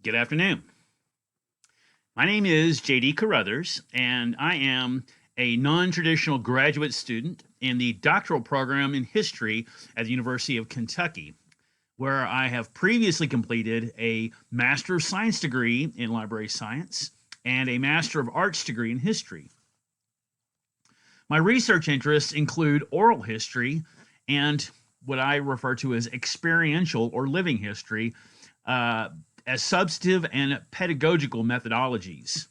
Good afternoon. My name is JD Carruthers, and I am a non traditional graduate student in the doctoral program in history at the University of Kentucky, where I have previously completed a Master of Science degree in library science and a Master of Arts degree in history. My research interests include oral history and what I refer to as experiential or living history, uh, as substantive and pedagogical methodologies.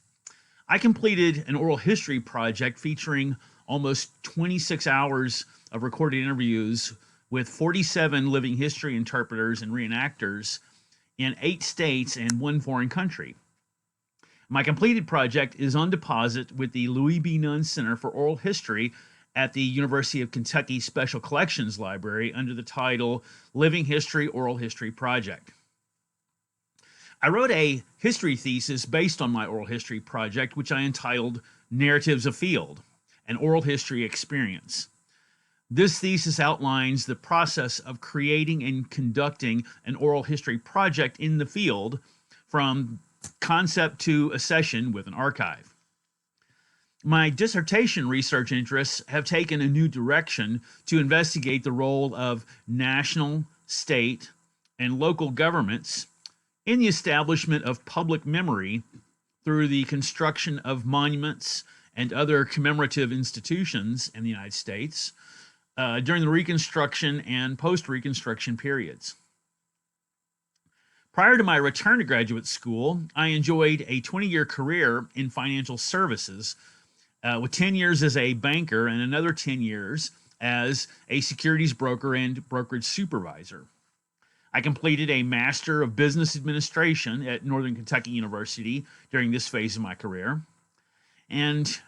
I completed an oral history project featuring almost 26 hours of recorded interviews with 47 living history interpreters and reenactors in 8 states and one foreign country. My completed project is on deposit with the Louis B. Nunn Center for Oral History at the University of Kentucky Special Collections Library under the title Living History Oral History Project. I wrote a history thesis based on my oral history project, which I entitled Narratives Afield, an Oral History Experience. This thesis outlines the process of creating and conducting an oral history project in the field from concept to a session with an archive. My dissertation research interests have taken a new direction to investigate the role of national, state, and local governments in the establishment of public memory through the construction of monuments and other commemorative institutions in the United States during the Reconstruction and post-Reconstruction periods. Prior to my return to graduate school, I enjoyed a 20-year career in financial services with 10 years as a banker and another 10 years as a securities broker and brokerage supervisor. I completed a Master of Business Administration at Northern Kentucky University during this phase of my career. And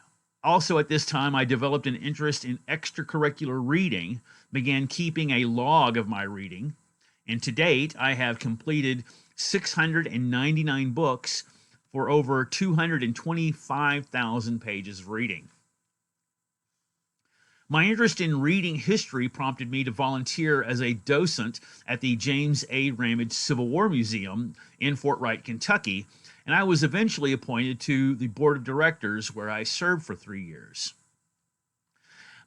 also at this time, I developed an interest in extracurricular reading, began keeping a log of my reading, and to date, I have completed 699 books for over 225,000 pages of reading. My interest in reading history prompted me to volunteer as a docent at the James A. Ramage Civil War Museum in Fort Wright, Kentucky, and I was eventually appointed to the board of directors where I served for 3 years.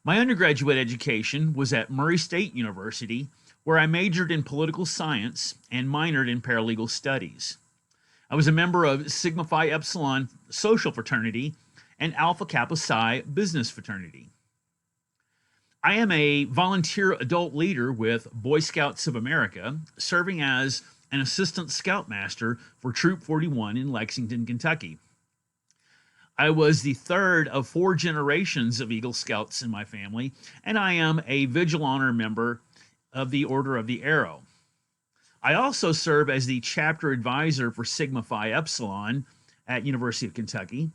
My undergraduate education was at Murray State University, where I majored in political science and minored in paralegal studies. I was a member of Sigma Phi Epsilon social fraternity and Alpha Kappa Psi business fraternity. I am a volunteer adult leader with Boy Scouts of America, serving as an assistant scoutmaster for Troop 41 in Lexington, Kentucky. I was the third of 4 generations of Eagle Scouts in my family, and I am a Vigil Honor member of the Order of the Arrow. I also serve as the chapter advisor for Sigma Phi Epsilon at University of Kentucky.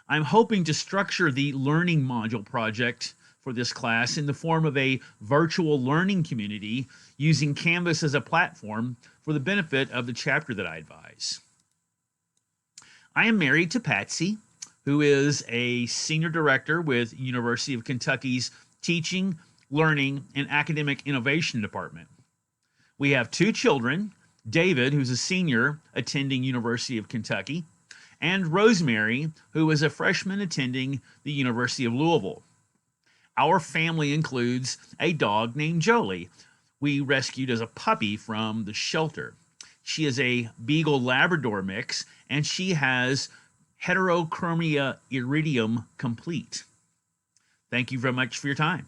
I'm hoping to structure the learning module project for this class in the form of a virtual learning community using Canvas as a platform for the benefit of the chapter that I advise. I am married to Patsy, who is a senior director with University of Kentucky's Teaching, Learning, and Academic Innovation Department. We have 2 children, David, who's a senior attending University of Kentucky, and Rosemary, who is a freshman attending the University of Louisville. Our family includes a dog named Jolie we rescued as a puppy from the shelter. She is a Beagle Labrador mix, and she has Heterochromia iridium complete. Thank you very much for your time.